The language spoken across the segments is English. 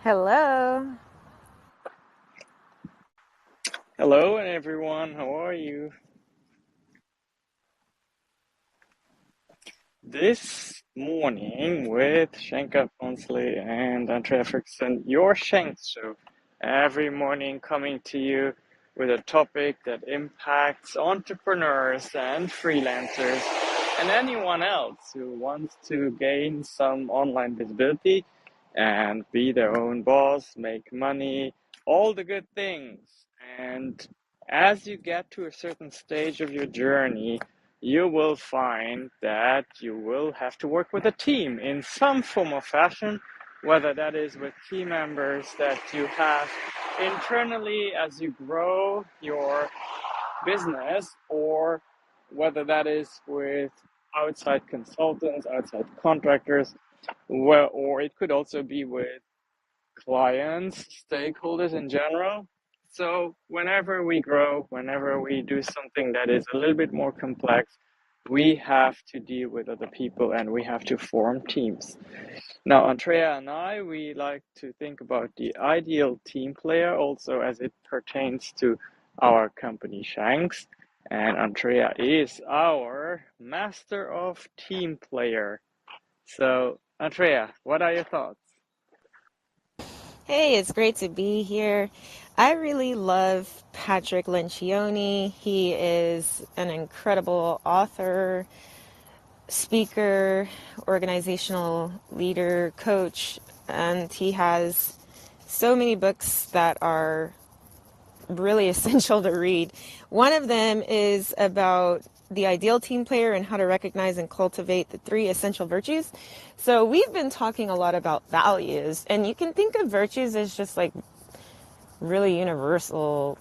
Hello. Hello everyone, how are you? This morning with Shenka Ponsley and Andrea Frickson, your Shank Show. Every morning coming to you with a topic that impacts entrepreneurs and freelancers and anyone else who wants to gain some online visibility and be their own boss, make money, all the good things. And as you get to a certain stage of your journey, you will find that you will have to work with a team in some form or fashion, whether that is with team members that you have internally as you grow your business, or whether that is with outside consultants, outside contractors, well, or it could also be with clients, stakeholders in general. So, whenever we grow, whenever we do something that is a little bit more complex, we have to deal with other people and we have to form teams. Now, Andrea and I, we like to think about the ideal team player also as it pertains to our company Shanks. And Andrea is our master of team player. So, Andrea, what are your thoughts? Hey, it's great to be here. I really love Patrick Lencioni. He is an incredible author, speaker, organizational leader, coach, and he has so many books that are really essential to read. One of them is about the ideal team player and how to recognize and cultivate the three essential virtues. So we've been talking a lot about values, and you can think of virtues as just like really universal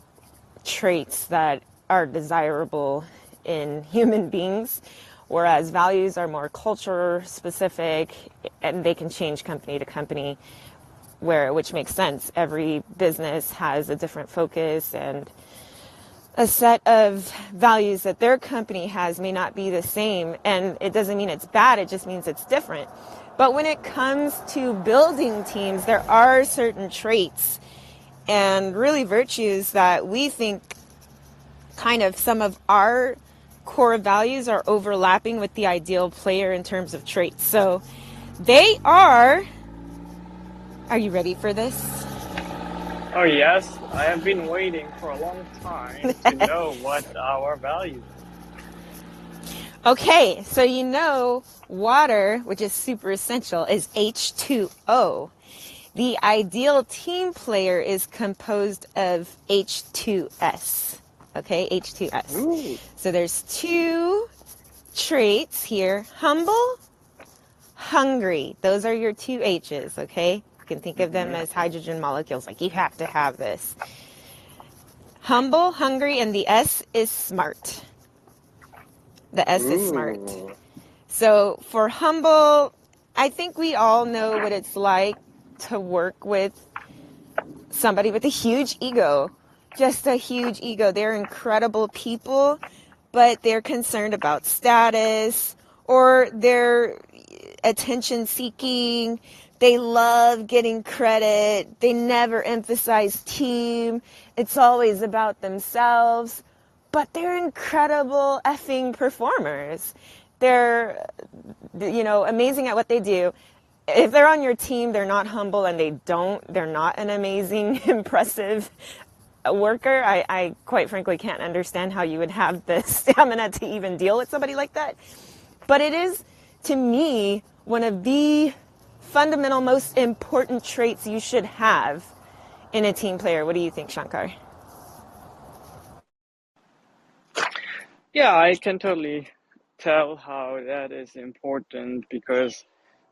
traits that are desirable in human beings, whereas values are more culture specific and they can change company to company, which makes sense. Every business has a different focus, and a set of values that their company has may not be the same. And it doesn't mean it's bad, it just means it's different. But when it comes to building teams, there are certain traits and really virtues that we think kind of some of our core values are overlapping with the ideal player in terms of traits. So they are you ready for this? Oh, yes, I have been waiting for a long time to know what our values are. Okay, so water, which is super essential, is H2O. The ideal team player is composed of H2S. Okay, H2S. Ooh, So there's two traits here: humble, hungry. Those are your two H's, okay? You can think of them hmm as hydrogen molecules, like you have to have this. Humble, hungry, and the S is smart. The S is smart. ooh, So for humble, I think we all know what it's like to work with somebody with a huge ego. Just a huge ego. They're incredible people, but they're concerned about status or they're attention seeking. They love getting credit. They never emphasize team. It's always about themselves. But they're incredible effing performers. They're, amazing at what they do. If they're on your team, they're not humble and they're not an amazing, impressive worker. I quite frankly can't understand how you would have the stamina to even deal with somebody like that. But it is, to me, one of the fundamental, most important traits you should have in a team player. What do you think, Shankar? yeah, I can totally tell how that is important because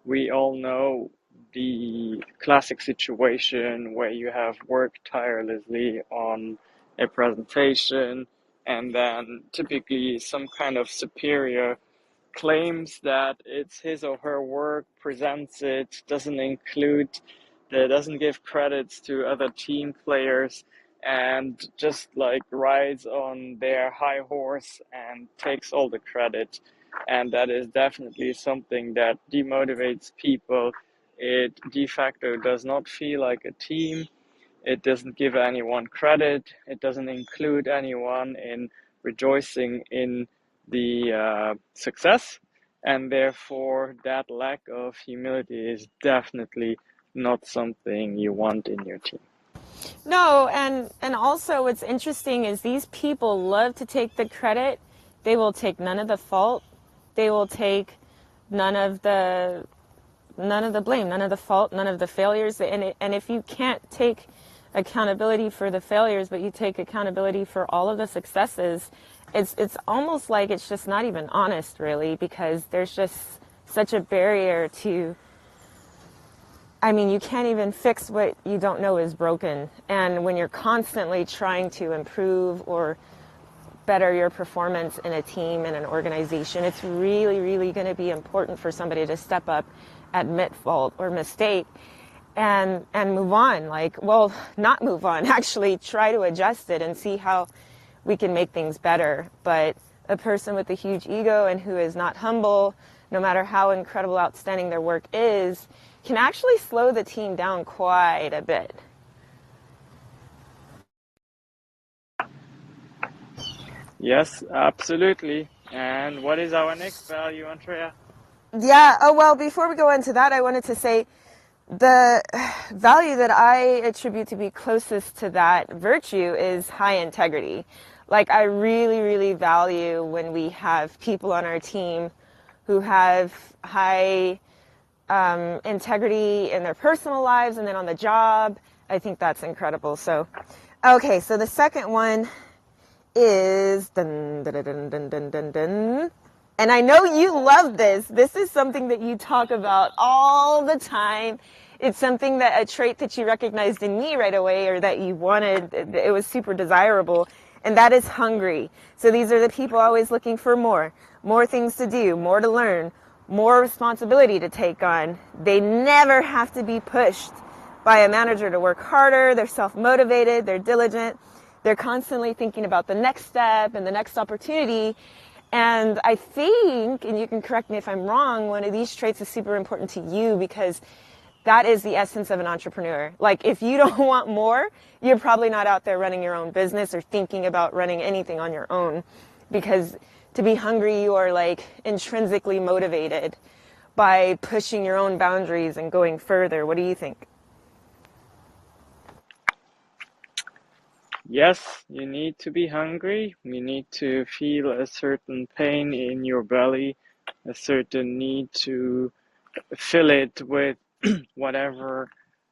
we all know the classic situation where you have worked tirelessly on a presentation and then typically some kind of superior claims that it's his or her work, presents it, doesn't give credits to other team players, and just like rides on their high horse and takes all the credit. And that is definitely something that demotivates people. It de facto does not feel like a team. It doesn't give anyone credit. It doesn't include anyone in rejoicing in the success. And therefore, that lack of humility is definitely not something you want in your team. No, and also what's interesting is these people love to take the credit. They will take none of the fault. They will take none of the none of the blame, none of the fault, none of the failures. And if you can't take accountability for the failures, but you take accountability for all of the successes, it's almost like it's just not even honest, really, because there's just such a barrier to. I mean, you can't even fix what you don't know is broken. And when you're constantly trying to improve or better your performance in a team, in an organization, it's really, really going to be important for somebody to step up, admit fault or mistake, and move on. Like, well, not move on, actually try to adjust it and see how we can make things better. But a person with a huge ego and who is not humble, no matter how incredible, outstanding their work is, can actually slow the team down quite a bit. Yes, absolutely. And what is our next value, Andrea? Yeah, oh well, before we go into that, I wanted to say the value that I attribute to be closest to that virtue is high integrity. Like, I really, really value when we have people on our team who have high integrity in their personal lives and then on the job. I think that's incredible. So, okay, so the second one is dun, dun, dun, dun, dun, dun, dun. And I know you love this. This is something that you talk about all the time. It's something that a trait that you recognized in me right away, or that you wanted, it was super desirable, and that is hungry. So these are the people always looking for more things to do, more to learn, more responsibility to take on. They never have to be pushed by a manager to work harder. They're self-motivated, they're diligent, they're constantly thinking about the next step and the next opportunity. And I think, and you can correct me if I'm wrong, one of these traits is super important to you because that is the essence of an entrepreneur. Like, if you don't want more, you're probably not out there running your own business or thinking about running anything on your own, because to be hungry, you are like intrinsically motivated by pushing your own boundaries and going further. What do you think? Yes, you need to be hungry. You need to feel a certain pain in your belly, a certain need to fill it with whatever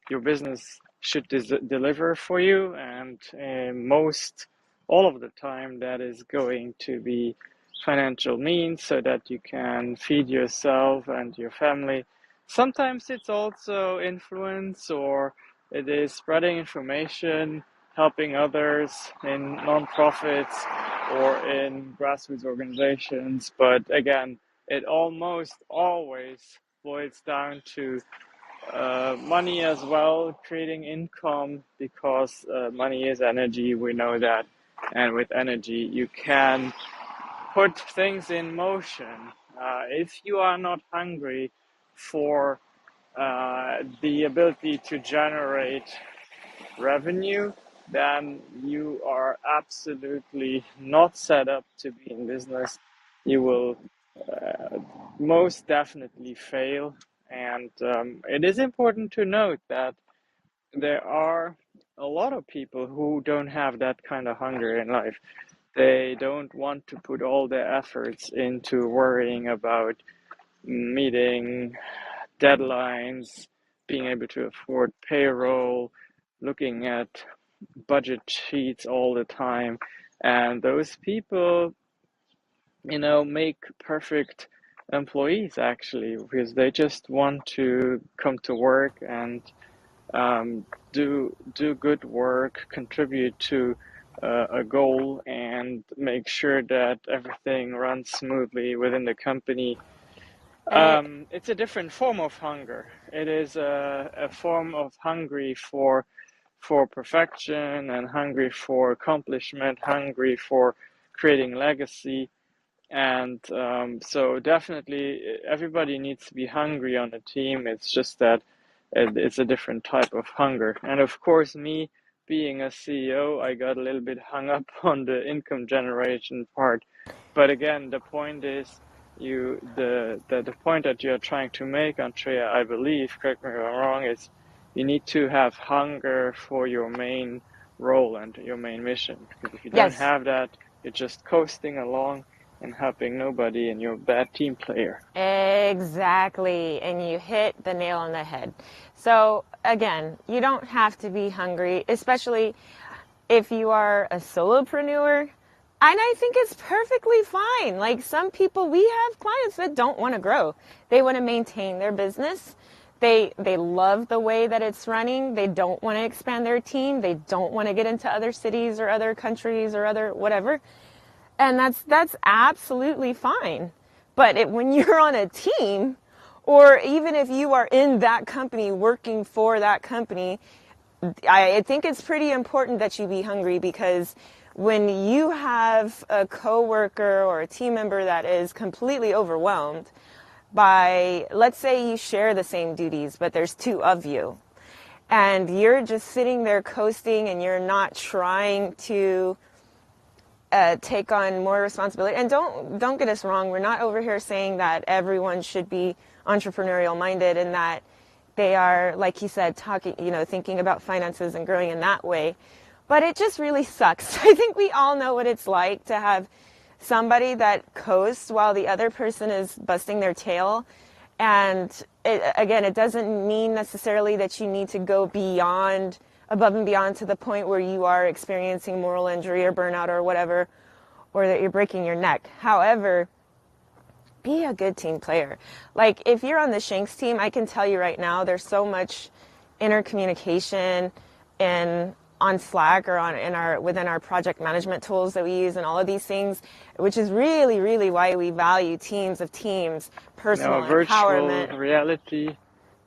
your business should deliver for you. And most all of the time, that is going to be financial means so that you can feed yourself and your family. Sometimes it's also influence, or it is spreading information, helping others in nonprofits or in grassroots organizations. But again, it almost always boils down to money as well, creating income, because money is energy. We know that. And with energy, you can put things in motion. If you are not hungry for the ability to generate revenue, then you are absolutely not set up to be in business. You will most definitely fail. And it is important to note that there are a lot of people who don't have that kind of hunger in life. They don't want to put all their efforts into worrying about meeting deadlines, being able to afford payroll, looking at budget sheets all the time. And those people, make perfect employees actually, because they just want to come to work and do good work, contribute to a goal, and make sure that everything runs smoothly within the company. And It's a different form of hunger. It is a form of hungry for perfection and hungry for accomplishment, hungry for creating legacy. And so definitely everybody needs to be hungry on the team. It's just that it's a different type of hunger. And of course, me being a CEO, I got a little bit hung up on the income generation part. But again, the point is the point that you're trying to make, Andrea, I believe, correct me if I'm wrong, is you need to have hunger for your main role and your main mission. Because if you don't Yes, have that, you're just coasting along and helping nobody, and you're a bad team player. exactly. And you hit the nail on the head. So, again, you don't have to be hungry, especially if you are a solopreneur. And I think it's perfectly fine. Like some people, we have clients that don't want to grow. They want to maintain their business. They love the way that it's running. They don't want to expand their team. They don't want to get into other cities or other countries or other whatever. And that's absolutely fine. But when you're on a team, or even if you are in that company working for that company, I think it's pretty important that you be hungry, because when you have a coworker or a team member that is completely overwhelmed by, let's say you share the same duties, but there's two of you, and you're just sitting there coasting and you're not trying to take on more responsibility. And don't get us wrong, we're not over here saying that everyone should be entrepreneurial minded and that they are, like he said, talking, thinking about finances and growing in that way. But it just really sucks. I think we all know what it's like to have somebody that coasts while the other person is busting their tail. And again, it doesn't mean necessarily that you need to go beyond, above and beyond, to the point where you are experiencing moral injury or burnout or whatever, or that you're breaking your neck. However, be a good team player. Like if you're on the Shanks team, I can tell you right now, there's so much intercommunication and on Slack or within our project management tools that we use and all of these things, which is really, really why we value teams of teams, personal Virtual empowerment, reality.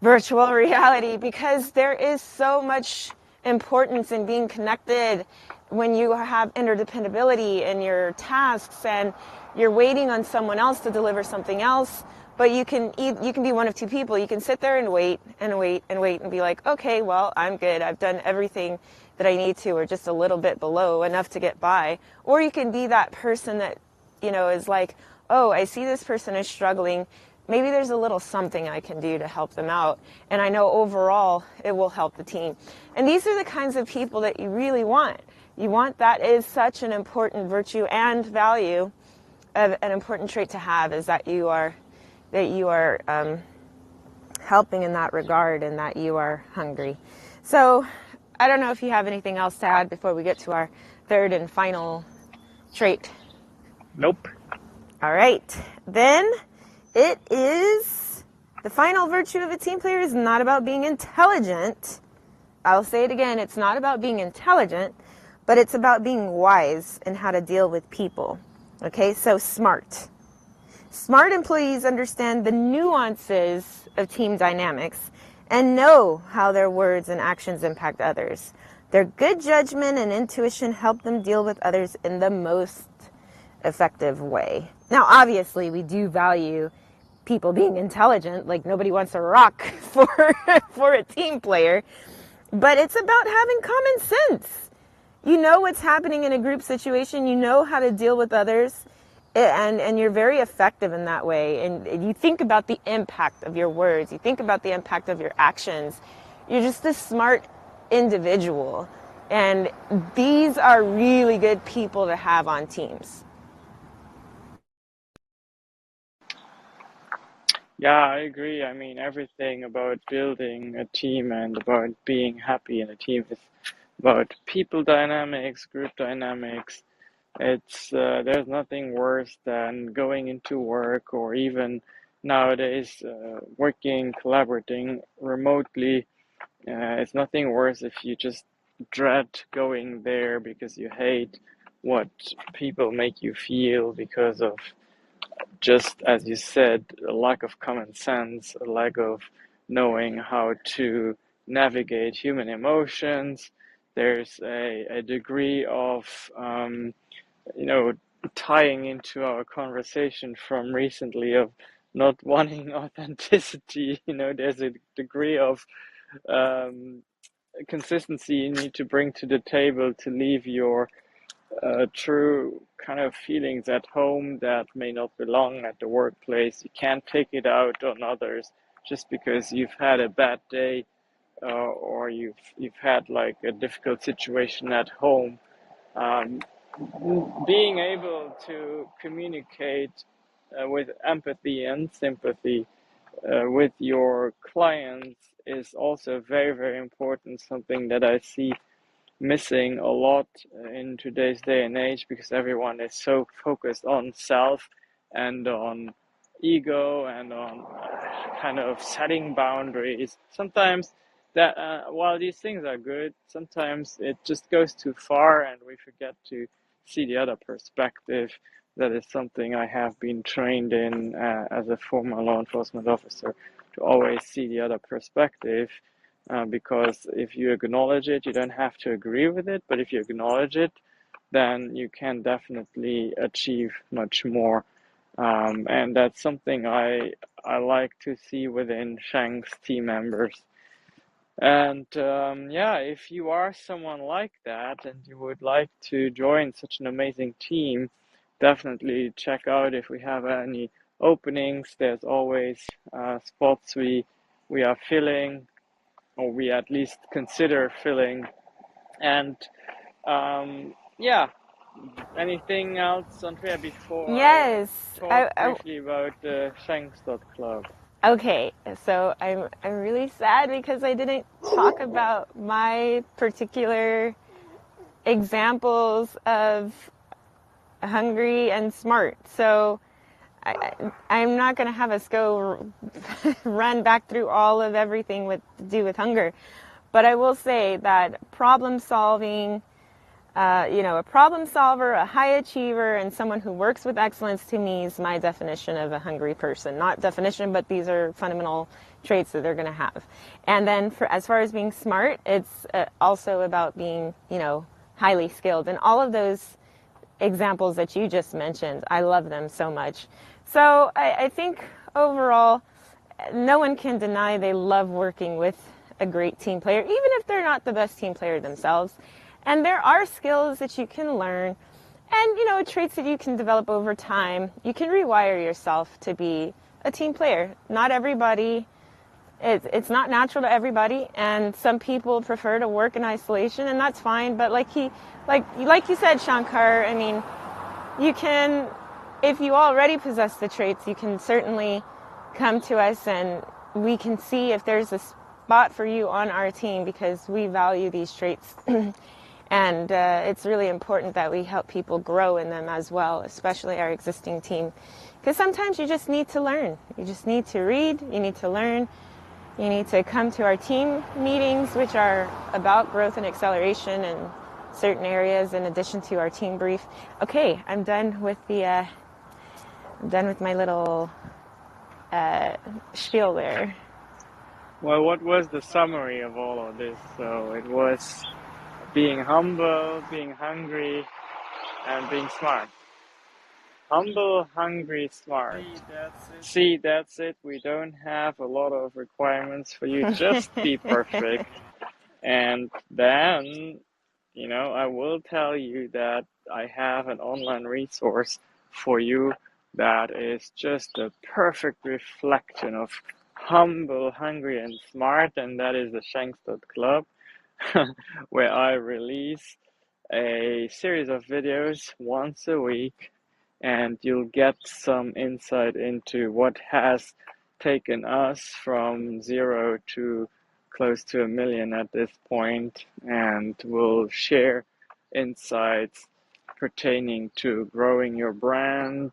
virtual reality, because there is so much importance in being connected when you have interdependability in your tasks and you're waiting on someone else to deliver something else. But you can be one of two people. You can sit there and wait and wait and wait and be like, okay, well, I'm good. I've done everything that I need to, or just a little bit below, enough to get by. Or you can be that person that, is like, oh, I see this person is struggling. Maybe there's a little something I can do to help them out. And I know overall it will help the team. And these are the kinds of people that you really want. You want, that is such an important virtue and value, of an important trait to have, is that you are helping in that regard and that you are hungry. So I don't know if you have anything else to add before we get to our third and final trait. Nope. All right. Then it is the final virtue of a team player is not about being intelligent. I'll say it again. It's not about being intelligent, but it's about being wise in how to deal with people. Okay, so smart. Smart employees understand the nuances of team dynamics and know how their words and actions impact others. Their good judgment and intuition help them deal with others in the most effective way. Now, obviously, we do value people being intelligent. Like nobody wants a rock for a team player, but it's about having common sense. You know what's happening in a group situation. You know how to deal with others, and you're very effective in that way. And you think about the impact of your words. You think about the impact of your actions. You're just a smart individual. And these are really good people to have on teams. Yeah, I agree. I mean, everything about building a team and about being happy in a team is about people dynamics, group dynamics. It's there's nothing worse than going into work or even nowadays working, collaborating remotely. It's nothing worse if you just dread going there because you hate what people make you feel because of, just as you said, a lack of common sense, a lack of knowing how to navigate human emotions. There's a degree of, you know, tying into our conversation from recently of not wanting authenticity. There's a degree of um, consistency you need to bring to the table to leave your true kind of feelings at home that may not belong at the workplace. You can't take it out on others just because you've had a bad day, or you've had like a difficult situation at home. Um, Being able to communicate with empathy and sympathy with your clients is also very, very important. Something that I see missing a lot in today's day and age, because everyone is so focused on self and on ego and on kind of setting boundaries. Sometimes that while these things are good, sometimes it just goes too far and we forget to see the other perspective. That is something I have been trained in as a former law enforcement officer, to always see the other perspective, because if you acknowledge it, you don't have to agree with it, but if you acknowledge it, then you can definitely achieve much more. And that's something I like to see within Shank's team members. And yeah, if you are someone like that and you would like to join such an amazing team, definitely check out if we have any openings. There's always spots we are filling, or we at least consider filling. And yeah, anything else, Andrea, before I Yes, talk briefly about the Shanks Club? okay. So I'm really sad because I didn't talk about my particular examples of hungry and smart. So I'm not going to have us go run back through all of everything with to do with hunger, but I will say that problem solving, a problem solver, a high achiever, and someone who works with excellence, to me, is my definition of a hungry person. Not definition, but these are fundamental traits that they're going to have. And then as far as being smart, it's also about being, highly skilled. And all of those examples that you just mentioned, I love them so much. So I think overall, no one can deny they love working with a great team player, even if they're not the best team player themselves. And there are skills that you can learn and, traits that you can develop over time. You can rewire yourself to be a team player. Not everybody, it's not natural to everybody. And some people prefer to work in isolation, and that's fine. But like you said, Shankar, I mean, you can, if you already possess the traits, you can certainly come to us and we can see if there's a spot for you on our team, because we value these traits. And it's really important that we help people grow in them as well, especially our existing team. Because sometimes you just need to learn. You just need to read, you need to learn, you need to come to our team meetings, which are about growth and acceleration in certain areas in addition to our team brief. Okay, I'm done with my little spiel there. Well, what was the summary of all of this? So it was being humble, being hungry, and being smart. Humble, hungry, smart. See, that's it. We don't have a lot of requirements for you. Just be perfect. And then, I will tell you that I have an online resource for you that is just a perfect reflection of humble, hungry, and smart, and that is the Shankstad Club, where I release a series of videos once a week, and you'll get some insight into what has taken us from zero to close to 1 million at this point, and we'll share insights pertaining to growing your brand,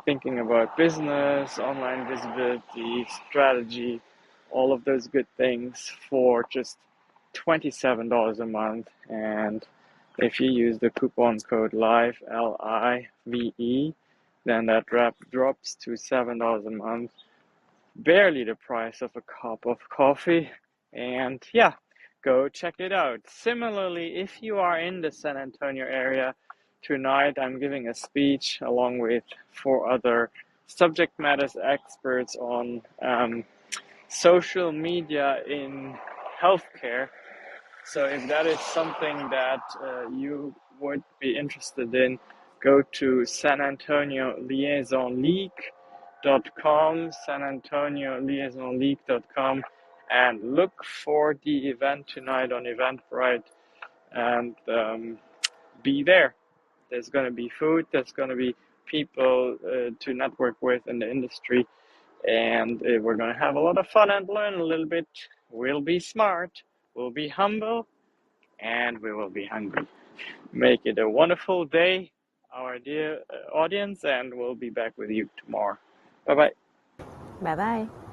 thinking about business, online visibility, strategy, all of those good things for just $27 a month. And if you use the coupon code LIVE, LIVE, then that drops to $7 a month, barely the price of a cup of coffee. And yeah, go check it out. Similarly, if you are in the San Antonio area, tonight I'm giving a speech along with 4 other subject matters experts on social media in healthcare. So if that is something that you would be interested in, go to San Antonio Liaison League.com, San Antonio Liaison League.com, and look for the event tonight on Eventbrite, and be there. There's going to be food, there's going to be people to network with in the industry, and we're going to have a lot of fun and learn a little bit. We'll be smart, we'll be humble, and we will be hungry. Make it a wonderful day, our dear audience, and we'll be back with you tomorrow. Bye bye. Bye bye.